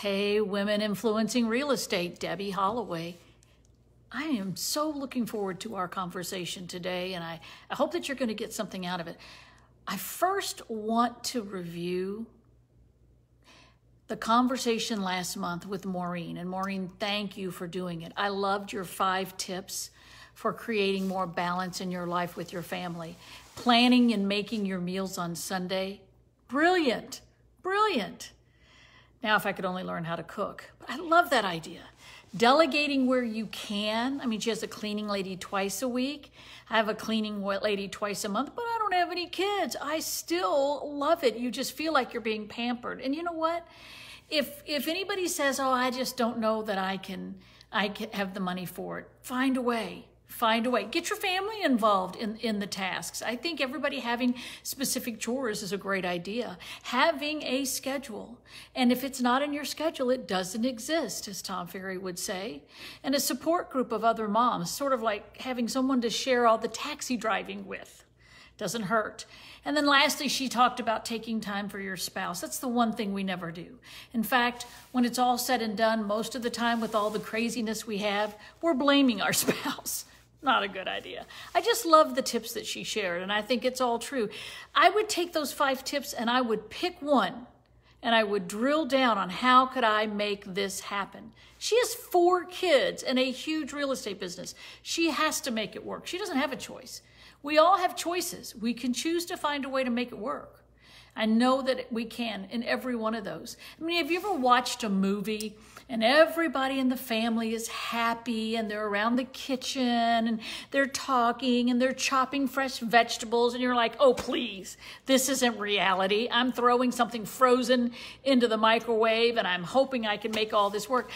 Hey, women influencing real estate, Debbie Holloway. I am so looking forward to our conversation today, and I hope that you're going to get something out of it. I first want to review the conversation last month with Maureen. And Maureen, thank you for doing it. I loved your 5 tips for creating more balance in your life with your family. Planning and making your meals on Sunday. Brilliant, brilliant. Now, if I could only learn how to cook. But I love that idea. Delegating where you can. I mean, she has a cleaning lady twice a week. I have a cleaning lady twice a month, but I don't have any kids. I still love it. You just feel like you're being pampered. And you know what? If anybody says, oh, I just don't know that I can have the money for it, find a way. Find a way. Get your family involved in the tasks. I think everybody having specific chores is a great idea. Having a schedule. And if it's not in your schedule, it doesn't exist, as Tom Ferry would say. And a support group of other moms, sort of like having someone to share all the taxi driving with. Doesn't hurt. And then lastly, she talked about taking time for your spouse. That's the one thing we never do. In fact, when it's all said and done, most of the time with all the craziness we have, we're blaming our spouse. Not a good idea. I just love the tips that she shared, and I think it's all true. I would take those 5 tips and I would pick one, and I would drill down on how could I make this happen. She has 4 kids and a huge real estate business. She has to make it work. She doesn't have a choice. We all have choices. We can choose to find a way to make it work. I know that we can in every one of those. I mean, have you ever watched a movie and everybody in the family is happy and they're around the kitchen and they're talking and they're chopping fresh vegetables and you're like, oh, please, this isn't reality. I'm throwing something frozen into the microwave and I'm hoping I can make all this work.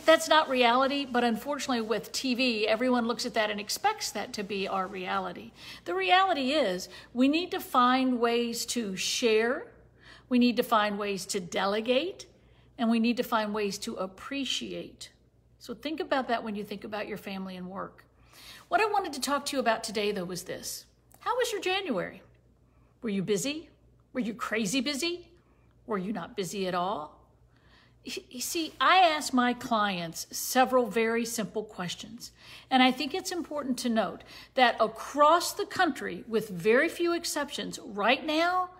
That's not reality, but unfortunately with TV, everyone looks at that and expects that to be our reality. The reality is we need to find ways to share. We need to find ways to delegate, and we need to find ways to appreciate. So think about that when you think about your family and work. What I wanted to talk to you about today, though, was this. How was your January? Were you busy? Were you crazy busy? Were you not busy at all? You see, I ask my clients several very simple questions, and I think it's important to note that across the country, with very few exceptions, right now,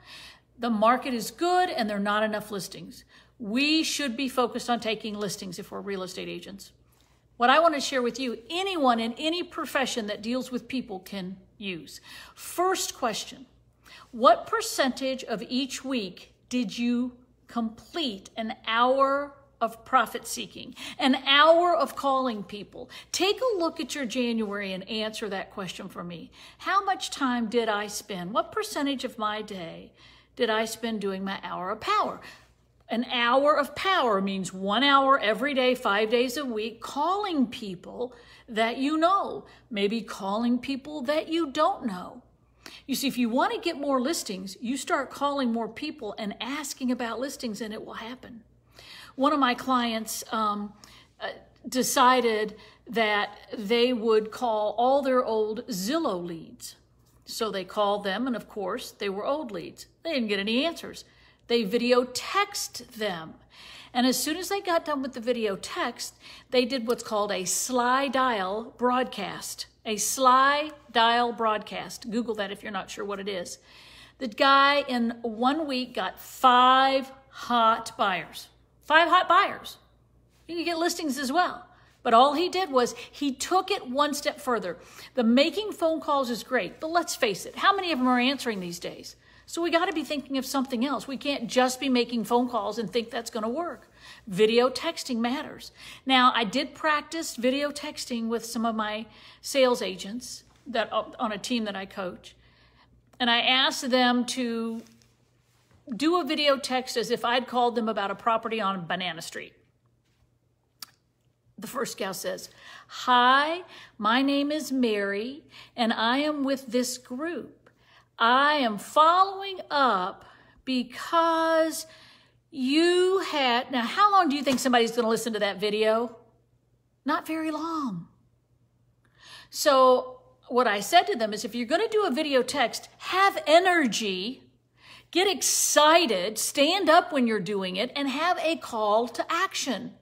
the market is good and there are not enough listings. We should be focused on taking listings if we're real estate agents. What I want to share with you, anyone in any profession that deals with people can use. First question, what percentage of each week did you complete an hour of profit seeking, an hour of calling people? Take a look at your January and answer that question for me. How much time did I spend? What percentage of my day did I spend doing my hour of power? An hour of power means 1 hour every day, 5 days a week, calling people that you know, maybe calling people that you don't know. You see, if you want to get more listings, you start calling more people and asking about listings and it will happen. One of my clients decided that they would call all their old Zillow leads. So they called them, and of course, they were old leads. They didn't get any answers. They video text them. And as soon as they got done with the video text, they did what's called a sly dial broadcast. A sly dial broadcast. Google that if you're not sure what it is. The guy in 1 week got 5 hot buyers. 5 hot buyers. You can get listings as well. But all he did was he took it one step further. The making phone calls is great, but let's face it, how many of them are answering these days? So we got to be thinking of something else. We can't just be making phone calls and think that's going to work. Video texting matters. Now, I did practice video texting with some of my sales agents that on a team that I coach. And I asked them to do a video text as if I'd called them about a property on Banana Street. The first gal says, "Hi, my name is Mary, and I am with this group. I am following up because you had..." Now, how long do you think somebody's going to listen to that video? Not very long. So what I said to them is, if you're going to do a video text, have energy. Get excited, stand up when you're doing it, and have a call to action.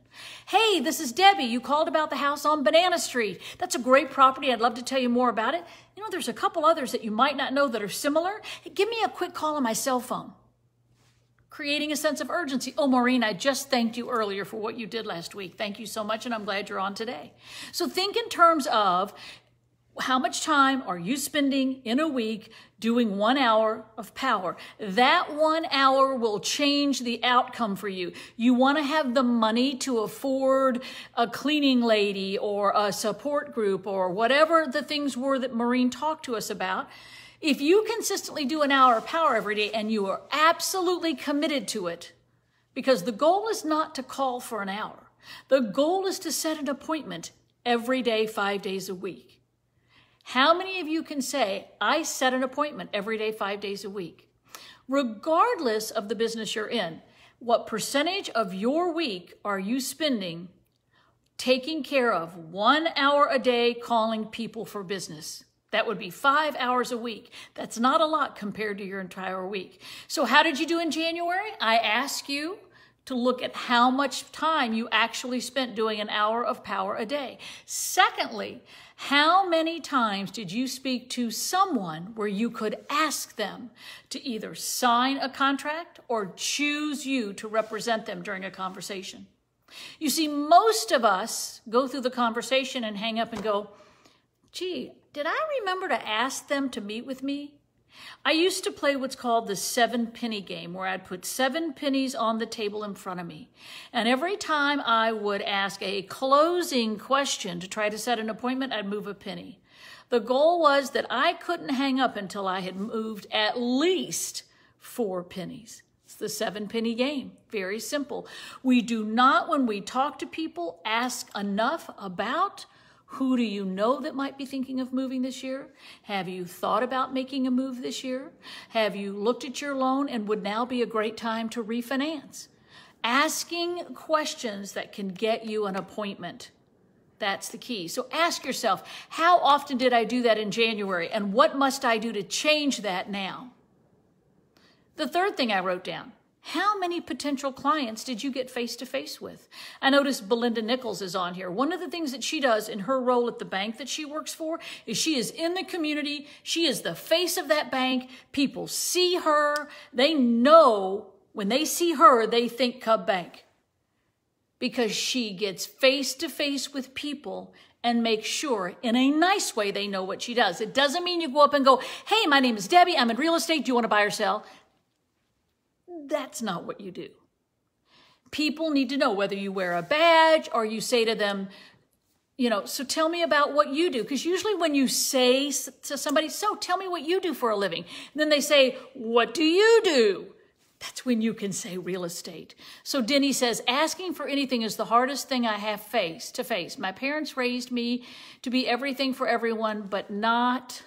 Hey, this is Debbie. You called about the house on Banana Street. That's a great property. I'd love to tell you more about it. You know, there's a couple others that you might not know that are similar. Hey, give me a quick call on my cell phone. Creating a sense of urgency. Oh, Maureen, I just thanked you earlier for what you did last week. Thank you so much, and I'm glad you're on today. So think in terms of how much time are you spending in a week doing 1 hour of power? That 1 hour will change the outcome for you. You want to have the money to afford a cleaning lady or a support group or whatever the things were that Maureen talked to us about. If you consistently do 1 hour of power every day and you are absolutely committed to it, because the goal is not to call for an hour. The goal is to set an appointment every day, 5 days a week. How many of you can say, I set an appointment every day, 5 days a week? Regardless of the business you're in, what percentage of your week are you spending taking care of 1 hour a day calling people for business? That would be 5 hours a week. That's not a lot compared to your entire week. So how did you do in January? I ask you to look at how much time you actually spent doing 1 hour of power a day. Secondly, how many times did you speak to someone where you could ask them to either sign a contract or choose you to represent them during a conversation? You see, most of us go through the conversation and hang up and go, gee, did I remember to ask them to meet with me? I used to play what's called the 7 penny game, where I'd put 7 pennies on the table in front of me. And every time I would ask a closing question to try to set an appointment, I'd move a penny. The goal was that I couldn't hang up until I had moved at least 4 pennies. It's the 7 penny game. Very simple. We do not, when we talk to people, ask enough about who do you know that might be thinking of moving this year? Have you thought about making a move this year? Have you looked at your loan and would now be a great time to refinance? Asking questions that can get you an appointment. That's the key. So ask yourself, how often did I do that in January? And what must I do to change that now? The third thing I wrote down, how many potential clients did you get face-to-face with? I noticed Belinda Nichols is on here. One of the things that she does in her role at the bank that she works for is she is in the community. She is the face of that bank. People see her. They know when they see her, they think Cub Bank, because she gets face-to-face with people and makes sure in a nice way they know what she does. It doesn't mean you go up and go, hey, my name is Debbie. I'm in real estate. Do you want to buy or sell? That's not what you do. People need to know whether you wear a badge or you say to them, you know, so tell me about what you do. Because usually when you say to somebody, so tell me what you do for a living, and then they say, what do you do? That's when you can say real estate. So Denny says, asking for anything is the hardest thing I have to face. My parents raised me to be everything for everyone, but not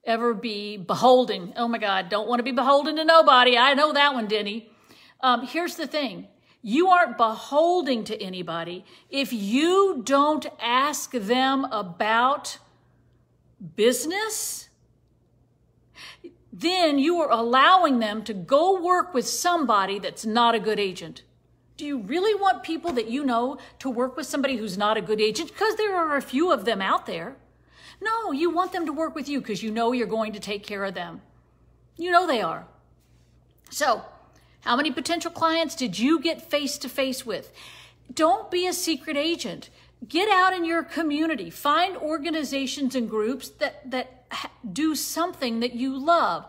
ever be beholden. Oh my God, don't want to be beholden to nobody. I know that one, Denny. Here's the thing. You aren't beholden to anybody if you don't ask them about business. Then you are allowing them to go work with somebody that's not a good agent. Do you really want people that you know to work with somebody who's not a good agent? Because there are a few of them out there. No, you want them to work with you because you know you're going to take care of them. You know they are. So, how many potential clients did you get face-to-face with? Don't be a secret agent. Get out in your community. Find organizations and groups that do something that you love.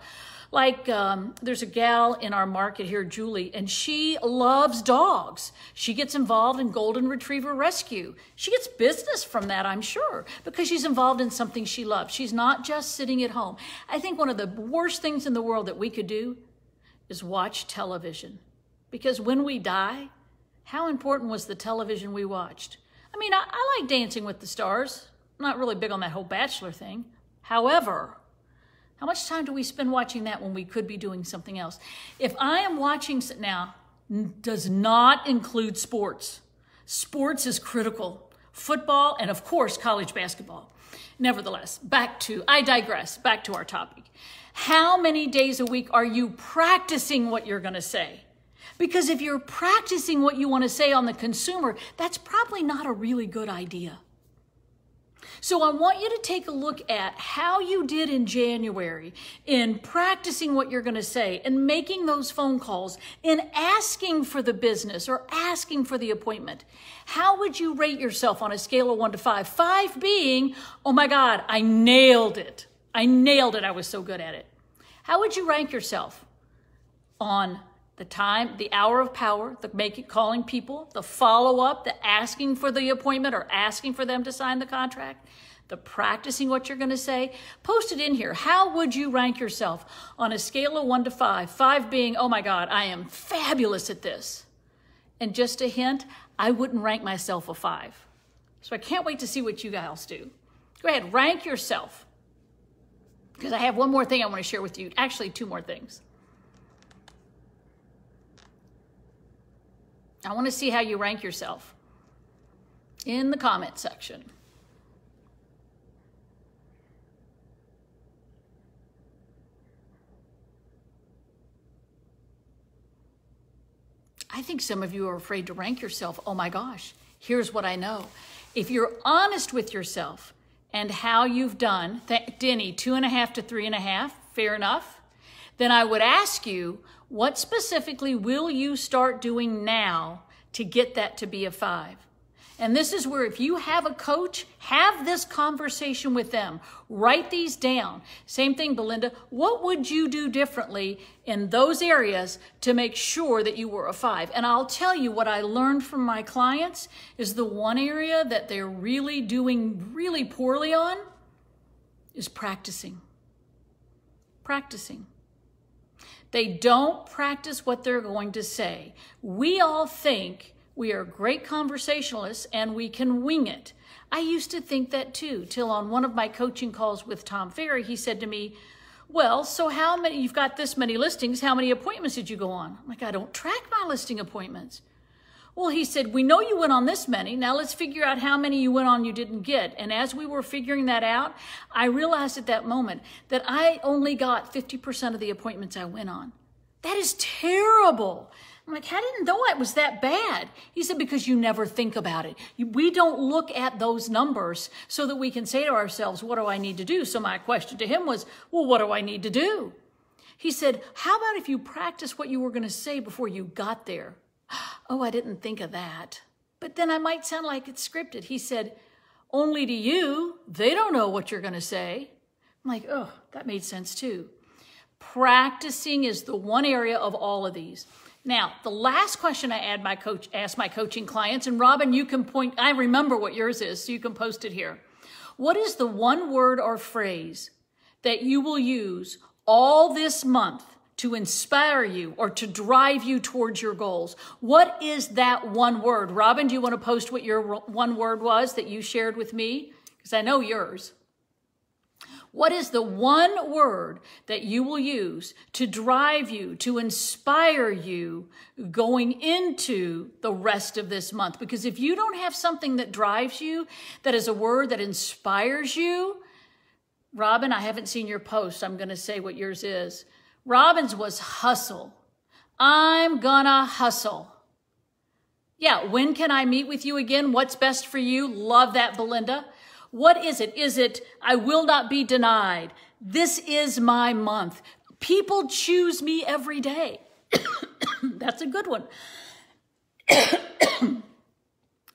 Like there's a gal in our market here, Julie, and she loves dogs. She gets involved in golden retriever rescue. She gets business from that, I'm sure, because she's involved in something she loves. She's not just sitting at home. I think one of the worst things in the world that we could do is watch television. Because when we die, how important was the television we watched? I mean, I like Dancing with the Stars. I'm not really big on that whole Bachelor thing. However, how much time do we spend watching that when we could be doing something else? If I am watching, now, does not include sports. Sports is critical. football, and of course, college basketball. Nevertheless, I digress, back to our topic. How many days a week are you practicing what you're going to say? Because if you're practicing what you want to say on the consumer, that's probably not a really good idea. So I want you to take a look at how you did in January in practicing what you're going to say and making those phone calls and asking for the business or asking for the appointment. How would you rate yourself on a scale of 1 to 5? 5 being, oh my God, I nailed it. I nailed it. I was so good at it. How would you rank yourself on the time, the hour of power, calling people, the follow-up, the asking for the appointment or asking for them to sign the contract, the practicing what you're going to say? Post it in here. How would you rank yourself on a scale of 1 to 5? 5 being, oh my God, I am fabulous at this. And just a hint, I wouldn't rank myself a 5. So I can't wait to see what you guys do. Go ahead, rank yourself. Because I have one more thing I want to share with you. Actually, 2 more things. I want to see how you rank yourself in the comment section. I think some of you are afraid to rank yourself. Oh my gosh, here's what I know. If you're honest with yourself and how you've done, Denny, 2.5 to 3.5, fair enough, then I would ask you, what specifically will you start doing now to get that to be a 5? And this is where if you have a coach, have this conversation with them. Write these down. Same thing, Belinda. What would you do differently in those areas to make sure that you were a 5? And I'll tell you what I learned from my clients is the one area that they're really doing really poorly on is practicing. Practicing. They don't practice what they're going to say. We all think we are great conversationalists and we can wing it. I used to think that too, till on one of my coaching calls with Tom Ferry, he said to me, well, so how many, you've got this many listings, how many appointments did you go on? I'm like, I don't track my listing appointments. Well, he said, we know you went on this many. Now let's figure out how many you went on you didn't get. And as we were figuring that out, I realized at that moment that I only got 50% of the appointments I went on. That is terrible. I'm like, I didn't know it was that bad. He said, because you never think about it. We don't look at those numbers so that we can say to ourselves, what do I need to do? So my question to him was, well, what do I need to do? He said, how about if you practice what you were going to say before you got there? Oh, I didn't think of that. But then I might sound like it's scripted. He said, only to you, they don't know what you're going to say. I'm like, oh, that made sense too. Practicing is the one area of all of these. Now, the last question I ask my coaching clients, and Robin, you can I remember what yours is, so you can post it here. What is the one word or phrase that you will use all this month to inspire you or to drive you towards your goals? What is that one word? Robin, do you want to post what your one word was that you shared with me? Because I know yours. What is the one word that you will use to drive you, to inspire you going into the rest of this month? Because if you don't have something that drives you, that is a word that inspires you, Robin, I haven't seen your post. I'm going to say what yours is. Robin's was hustle. I'm gonna hustle. Yeah, when can I meet with you again? What's best for you? Love that, Belinda. What is it? Is it, I will not be denied? This is my month. People choose me every day. That's a good one.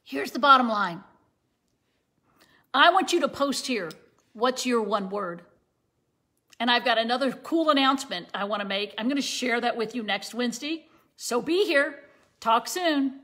Here's the bottom line. I want you to post here. What's your one word? And I've got another cool announcement I want to make. I'm going to share that with you next Wednesday. So be here. Talk soon.